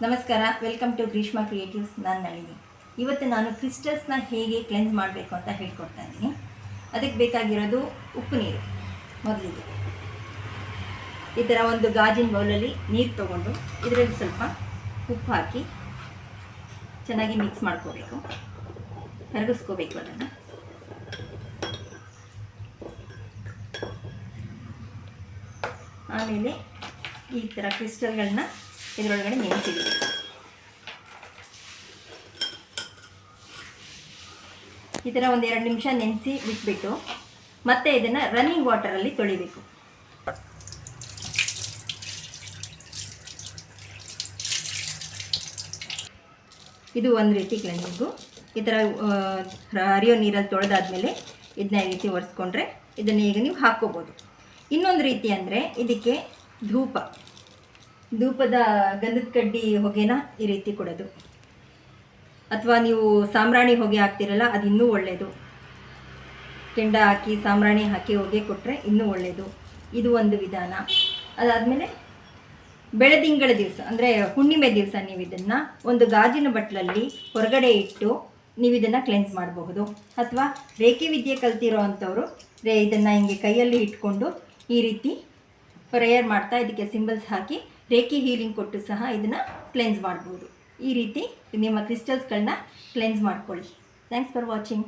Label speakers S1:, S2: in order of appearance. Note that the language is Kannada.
S1: ನಮಸ್ಕಾರ, ವೆಲ್ಕಮ್ ಟು ಗ್ರೀಷ್ಮಾ ಕ್ರಿಯೇಟಿವ್ಸ್. ನಾನು ನಳಿನಿ. ಇವತ್ತು ನಾನು ಕ್ರಿಸ್ಟಲ್ಸ್ನ ಹೇಗೆ ಕ್ಲೆನ್ಸ್ ಮಾಡಬೇಕು ಅಂತ ಹೇಳ್ಕೊಡ್ತಾ ಇದ್ದೀನಿ. ಅದಕ್ಕೆ ಬೇಕಾಗಿರೋದು ಉಪ್ಪು ನೀರು. ಮೊದಲಿಗೆ ಈ ಥರ ಒಂದು ಗಾಜಿನ ಬೌಲಲ್ಲಿ ನೀರು ತೊಗೊಂಡು ಇದರಲ್ಲಿ ಸ್ವಲ್ಪ ಉಪ್ಪು ಹಾಕಿ ಚೆನ್ನಾಗಿ ಮಿಕ್ಸ್ ಮಾಡ್ಕೋಬೇಕು, ಕರಗಿಸ್ಕೋಬೇಕು ಅದನ್ನು. ಆಮೇಲೆ ಈ ಥರ ಕ್ರಿಸ್ಟಲ್ಗಳನ್ನ ಇದರೊಳಗಡೆ ನೆನೆಸಿದ್ದೀವಿ. ಈ ಥರ ಒಂದು 2 ನಿಮಿಷ ನೆನೆಸಿ ಬಿಟ್ಬಿಟ್ಟು ಮತ್ತೆ ಇದನ್ನು ರನ್ನಿಂಗ್ ವಾಟರಲ್ಲಿ ತೊಳಿಬೇಕು. ಇದು ಒಂದು ರೀತಿ ಕ್ಲೆನ್ಸಿಂಗು. ಈ ಥರ ಹರಿಯೋ ನೀರಲ್ಲಿ ತೊಳೆದಾದ್ಮೇಲೆ ಇದನ್ನ ಈ ರೀತಿ ಒರೆಸ್ಕೊಂಡ್ರೆ ಇದನ್ನು ಈಗ ನೀವು ಹಾಕ್ಕೋಬೋದು. ಇನ್ನೊಂದು ರೀತಿ ಅಂದರೆ ಇದಕ್ಕೆ ಧೂಪದ ಗಂಧದ ಕಡ್ಡಿ ಹೊಗೆನ ಈ ರೀತಿ ಕೊಡೋದು, ಅಥವಾ ನೀವು ಸಾಂಬ್ರಾಣಿ ಹೊಗೆ ಹಾಕ್ತಿರಲ್ಲ, ಅದು ಇನ್ನೂ ಒಳ್ಳೆಯದು. ಕೆಂಡ ಹಾಕಿ ಸಾಂಬ್ರಾಣಿ ಹಾಕಿ ಹೊಗೆ ಕೊಟ್ಟರೆ ಇನ್ನೂ ಒಳ್ಳೆಯದು. ಇದು ಒಂದು ವಿಧಾನ. ಅದಾದಮೇಲೆ ಬೆಳದಿಂಗಳ ದಿವಸ ಅಂದರೆ ಹುಣ್ಣಿಮೆ ದಿವಸ ನೀವು ಇದನ್ನು ಒಂದು ಗಾಜಿನ ಬಟ್ಲಲ್ಲಿ ಹೊರಗಡೆ ಇಟ್ಟು ನೀವು ಇದನ್ನು ಕ್ಲೆನ್ಸ್ ಮಾಡಬಹುದು. ಅಥವಾ ರೇಖೆ ವಿದ್ಯೆ ಕಲ್ತಿರೋ ಅಂಥವರು ಇದನ್ನು ಹಿಂಗೆ ಕೈಯಲ್ಲಿ ಇಟ್ಕೊಂಡು ಈ ರೀತಿ ಪ್ರೇಯರ್ ಮಾಡ್ತಾ ಇದಕ್ಕೆ ಸಿಂಬಲ್ಸ್ ಹಾಕಿ ರೇಖೆ ಹೀಲಿಂಗ್ ಕೊಟ್ಟು ಸಹ ಇದನ್ನು ಕ್ಲೆನ್ಸ್ ಮಾಡ್ಬೋದು. ಈ ರೀತಿ ನಿಮ್ಮ ಕ್ರಿಸ್ಟಲ್ಸ್ಗಳನ್ನ ಕ್ಲೆನ್ಸ್ ಮಾಡ್ಕೊಳ್ಳಿ. Thanks for watching.